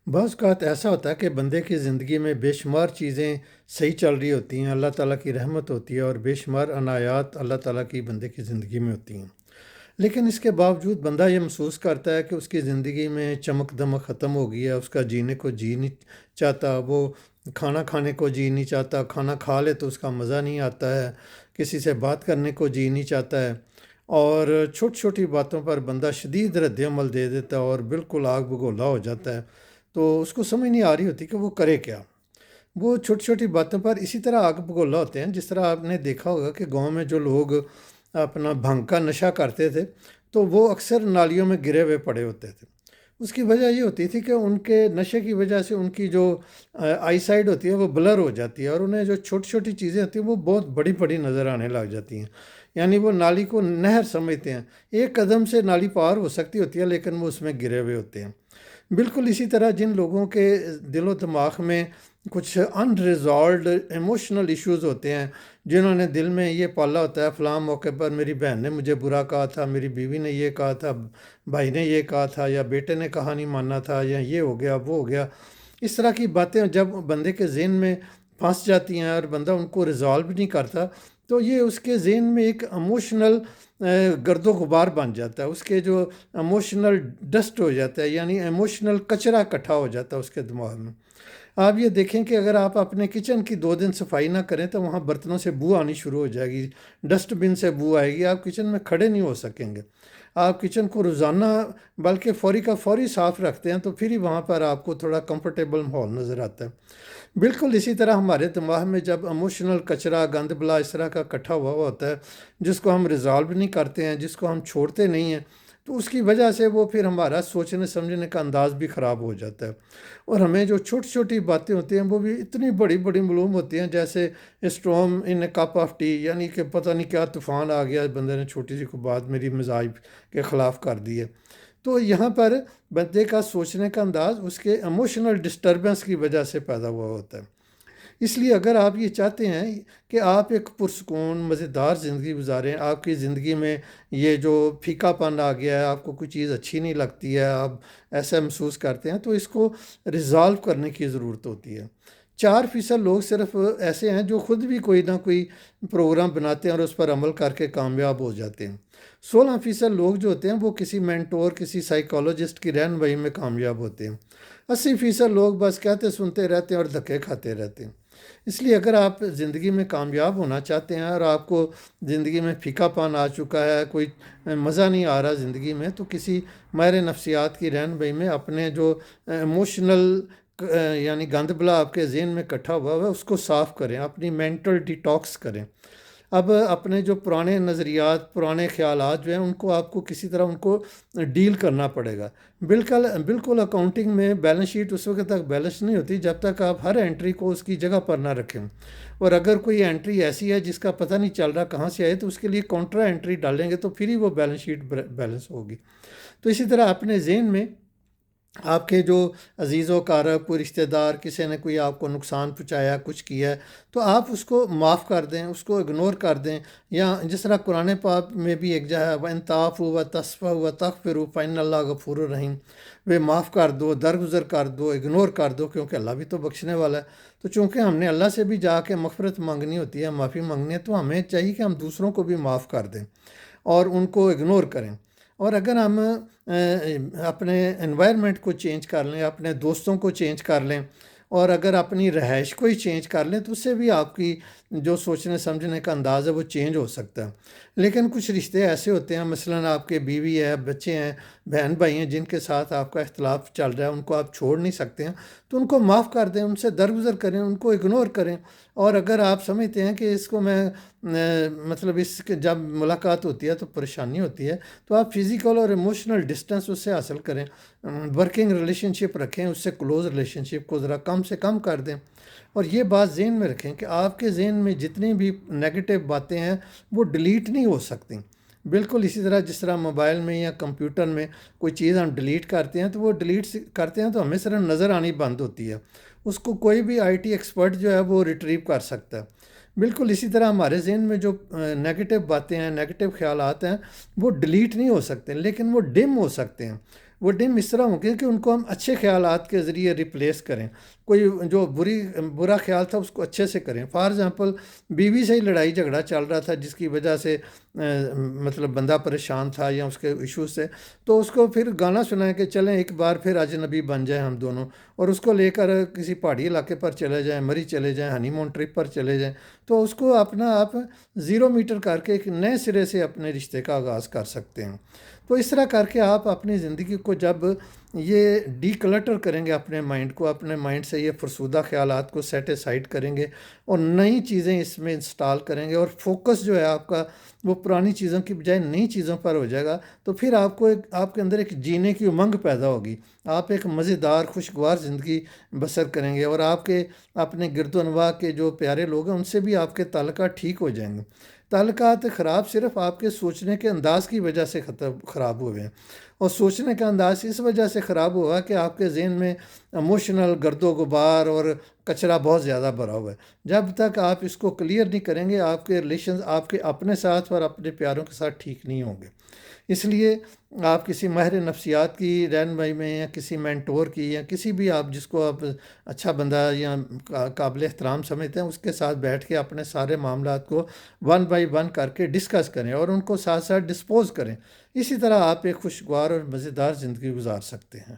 بعض اوقات ایسا ہوتا ہے کہ بندے کی زندگی میں بے شمار چیزیں صحیح چل رہی ہوتی ہیں، اللہ تعالیٰ کی رحمت ہوتی ہے اور بے شمار عنایات اللہ تعالیٰ کی بندے کی زندگی میں ہوتی ہیں۔ لیکن اس کے باوجود بندہ یہ محسوس کرتا ہے کہ اس کی زندگی میں چمک دمک ختم ہو گئی ہے، اس کا جینے کو جی نہیں چاہتا، وہ کھانا کھانے کو جی نہیں چاہتا، کھانا کھا لے تو اس کا مزہ نہیں آتا ہے، کسی سے بات کرنے کو جی نہیں چاہتا ہے، اور چھوٹی چھوٹی باتوں پر بندہ شدید رد عمل دے دیتا ہے اور بالکل آگ بگولا ہو جاتا ہے۔ تو اس کو سمجھ نہیں آ رہی ہوتی کہ وہ کرے کیا۔ وہ چھوٹی چھوٹی باتوں پر اسی طرح آگ بگولا ہوتے ہیں، جس طرح آپ نے دیکھا ہوگا کہ گاؤں میں جو لوگ اپنا بھنگ کا نشہ کرتے تھے تو وہ اکثر نالیوں میں گرے ہوئے پڑے ہوتے تھے۔ اس کی وجہ یہ ہوتی تھی کہ ان کے نشے کی وجہ سے ان کی جو آئی سائڈ ہوتی ہے وہ بلر ہو جاتی ہے، اور انہیں جو چھوٹی چھوٹی چیزیں ہوتی ہیں وہ بہت بڑی بڑی نظر آنے لگ جاتی ہیں۔ یعنی وہ نالی کو نہر سمجھتے ہیں، ایک قدم سے نالی پار ہو سکتی ہوتی ہے لیکن وہ اس میں گرے ہوئے ہوتے ہیں۔ بالکل اسی طرح جن لوگوں کے دل و دماغ میں کچھ ان ریزالوڈ ایموشنل ایشوز ہوتے ہیں، جنہوں نے دل میں یہ پالا ہوتا ہے فلاں موقع پر میری بہن نے مجھے برا کہا تھا، میری بیوی نے یہ کہا تھا، بھائی نے یہ کہا تھا، یا بیٹے نے کہا نہیں ماننا تھا، یا یہ ہو گیا وہ ہو گیا، اس طرح کی باتیں جب بندے کے ذہن میں پھنس جاتی ہیں اور بندہ ان کو ریزالو نہیں کرتا، تو یہ اس کے ذہن میں ایک ایموشنل گرد و غبار بن جاتا ہے، اس کے جو ایموشنل ڈسٹ ہو جاتا ہے، یعنی ایموشنل کچرا اکٹھا ہو جاتا ہے اس کے دماغ میں۔ آپ یہ دیکھیں کہ اگر آپ اپنے کچن کی 2 دن صفائی نہ کریں تو وہاں برتنوں سے بو آنی شروع ہو جائے گی، ڈسٹ بن سے بو آئے گی، آپ کچن میں کھڑے نہیں ہو سکیں گے۔ آپ کچن کو روزانہ بلکہ فوری کا فوری صاف رکھتے ہیں تو پھر ہی وہاں پر آپ کو تھوڑا کمفرٹیبل ماحول نظر آتا ہے۔ بالکل اسی طرح ہمارے دماغ میں جب ایموشنل کچرا گند بلا اس طرح کا اکٹھا ہوا ہوتا ہے، جس کو ہم ریزالو نہیں کرتے ہیں، جس کو ہم چھوڑتے نہیں ہیں، تو اس کی وجہ سے وہ پھر ہمارا سوچنے سمجھنے کا انداز بھی خراب ہو جاتا ہے، اور ہمیں جو چھوٹی چھوٹی باتیں ہوتی ہیں وہ بھی اتنی بڑی بڑی معلوم ہوتی ہیں، جیسے storm in a cup of T, یعنی کہ پتہ نہیں کیا طوفان آ گیا، بندے نے چھوٹی سی کو بات میری مزاج کے خلاف کر دی ہے۔ تو یہاں پر بندے کا سوچنے کا انداز اس کے ایموشنل ڈسٹربنس کی وجہ سے پیدا ہوا ہوتا ہے۔ اس لیے اگر آپ یہ چاہتے ہیں کہ آپ ایک پرسکون مزیدار زندگی گزاریں، آپ کی زندگی میں یہ جو پھیکا پن آ گیا ہے، آپ کو کوئی چیز اچھی نہیں لگتی ہے، آپ ایسا محسوس کرتے ہیں، تو اس کو ریزالو کرنے کی ضرورت ہوتی ہے۔ 4% لوگ صرف ایسے ہیں جو خود بھی کوئی نہ کوئی پروگرام بناتے ہیں اور اس پر عمل کر کے کامیاب ہو جاتے ہیں۔ 16% لوگ جو ہوتے ہیں وہ کسی مینٹور، کسی سائیکالوجسٹ کی رہنمائی میں کامیاب ہوتے ہیں۔ 80% لوگ بس کہتے سنتے رہتے ہیں اور دھکے کھاتے رہتے ہیں۔ اس لیے اگر آپ زندگی میں کامیاب ہونا چاہتے ہیں اور آپ کو زندگی میں پھیکا پان آ چکا ہے، کوئی مزہ نہیں آ رہا زندگی میں، تو کسی ماہر نفسیات کی رہنمائی میں اپنے جو ایموشنل یعنی گند بلا آپ کے ذہن میں اکٹھا ہوا ہے اس کو صاف کریں، اپنی مینٹل ڈیٹاکس کریں۔ اب اپنے جو پرانے نظریات، پرانے خیالات جو ہیں ان کو آپ کو کسی طرح ان کو ڈیل کرنا پڑے گا۔ بالکل اکاؤنٹنگ میں بیلنس شیٹ اس وقت تک بیلنس نہیں ہوتی جب تک آپ ہر انٹری کو اس کی جگہ پر نہ رکھیں، اور اگر کوئی انٹری ایسی ہے جس کا پتہ نہیں چل رہا کہاں سے آئے تو اس کے لیے کاؤنٹرا انٹری ڈالیں گے تو پھر ہی وہ بیلنس شیٹ بیلنس ہوگی۔ تو اسی طرح اپنے ذہن میں آپ کے جو عزیز و اقارب، کوئی رشتہ دار، کسی نے کوئی آپ کو نقصان پہنچایا، کچھ کیا ہے، تو آپ اس کو معاف کر دیں، اس کو اگنور کر دیں، یا جس طرح قرآن پاک میں بھی ایک جگہ ہے وَإِن تَعْفُوا وَتَصْفَحُوا وَتَغْفِرُوا فَإِنَّ اللَّهَ غَفُورٌ رَحِيمٌ، وہ معاف کر دو، درگزر کر دو، اگنور کر دو، کیونکہ اللہ بھی تو بخشنے والا ہے۔ تو چونکہ ہم نے اللہ سے بھی جا کے مغفرت مانگنی ہوتی ہے، معافی مانگنی ہے، تو ہمیں چاہیے کہ ہم دوسروں کو بھی معاف کر دیں اور ان کو اگنور کریں۔ اور اگر ہم اپنے انوائرمنٹ کو چینج کر لیں، اپنے دوستوں کو چینج کر لیں، اور اگر اپنی رہائش کو ہی چینج کر لیں تو اس سے بھی آپ کی جو سوچنے سمجھنے کا انداز ہے وہ چینج ہو سکتا ہے۔ لیکن کچھ رشتے ایسے ہوتے ہیں، مثلاً آپ کے بیوی ہے، بچے ہیں، بہن بھائی ہیں، جن کے ساتھ آپ کا اختلاف چل رہا ہے، ان کو آپ چھوڑ نہیں سکتے ہیں، تو ان کو معاف کر دیں، ان سے درگزر کریں، ان کو اگنور کریں۔ اور اگر آپ سمجھتے ہیں کہ اس کو میں مطلب اس کے جب ملاقات ہوتی ہے تو پریشانی ہوتی ہے، تو آپ فزیکل اور ایموشنل ڈسٹنس اس سے حاصل کریں، ورکنگ ریلیشن شپ رکھیں، اس سے کلوز ریلیشن شپ کو ذرا کم سے کم کر دیں۔ اور یہ بات ذہن میں رکھیں کہ آپ کے ذہن میں جتنی بھی نیگیٹو باتیں ہیں وہ ڈیلیٹ نہیں ہو سکتی۔ بالکل اسی طرح جس طرح موبائل میں یا کمپیوٹر میں کوئی چیز ہم ڈیلیٹ کرتے ہیں تو وہ ڈیلیٹ کرتے ہیں تو ہمیں صرف نظر آنی بند ہوتی ہے، اس کو کوئی بھی آئی ٹی ایکسپرٹ جو ہے وہ ریٹریو کر سکتا ہے۔ بالکل اسی طرح ہمارے ذہن میں جو نیگیٹو باتیں ہیں، نیگیٹو خیالات ہیں، وہ ڈیلیٹ نہیں ہو سکتے لیکن وہ ڈم ہو سکتے ہیں، وہ ڈم اس طرح ہوں گے کہ ان کو ہم اچھے خیالات کے ذریعے ریپلیس کریں، کوئی جو برا خیال تھا اس کو اچھے سے کریں۔ فار ایگزامپل بیوی سے ہی لڑائی جھگڑا چل رہا تھا جس کی وجہ سے مطلب بندہ پریشان تھا یا اس کے ایشوز سے، تو اس کو پھر گانا سنائیں کہ چلیں ایک بار پھر اجنبی بن جائیں ہم دونوں، اور اس کو لے کر کسی پہاڑی علاقے پر چلے جائیں، مری چلے جائیں، ہنی مون ٹرپ پر چلے جائیں، تو اس کو اپنا آپ 0 میٹر کر کے ایک نئے سرے سے اپنے رشتے کا آغاز کر سکتے ہیں۔ تو اس طرح کر کے آپ اپنی زندگی کو جب یہ ڈی کلٹر کریں گے، اپنے مائنڈ کو، اپنے مائنڈ سے یہ فرسودہ خیالات کو سیٹ اسائڈ کریں گے اور نئی چیزیں اس میں انسٹال کریں گے، اور فوکس جو ہے آپ کا وہ پرانی چیزوں کی بجائے نئی چیزوں پر ہو جائے گا، تو پھر آپ کے اندر ایک جینے کی امنگ پیدا ہوگی، آپ ایک مزیدار خوشگوار زندگی بسر کریں گے، اور آپ کے اپنے گرد و نواح کے جو پیارے لوگ ہیں ان سے بھی آپ کے تعلقات ٹھیک ہو جائیں گے۔ تعلقات خراب صرف آپ کے سوچنے کے انداز کی وجہ سے خراب ہوئے ہیں، اور سوچنے کا انداز اس وجہ سے خراب ہوا کہ آپ کے ذہن میں ایموشنل گرد و غبار اور کچرا بہت زیادہ بھرا ہوا ہے۔ جب تک آپ اس کو کلیئر نہیں کریں گے، آپ کے ریلیشنز آپ کے اپنے ساتھ اور اپنے پیاروں کے ساتھ ٹھیک نہیں ہوں گے۔ اس لیے آپ کسی ماہر نفسیات کی رہنمائی میں، یا کسی مینٹور کی، یا کسی بھی آپ جس کو آپ اچھا بندہ یا قابل احترام سمجھتے ہیں، اس کے ساتھ بیٹھ کے اپنے سارے معاملات کو 1 بائی 1 کر کے ڈسکس کریں اور ان کو ساتھ ساتھ ڈسپوز کریں۔ اسی طرح آپ ایک خوشگوار اور مزیدار زندگی گزار سکتے ہیں۔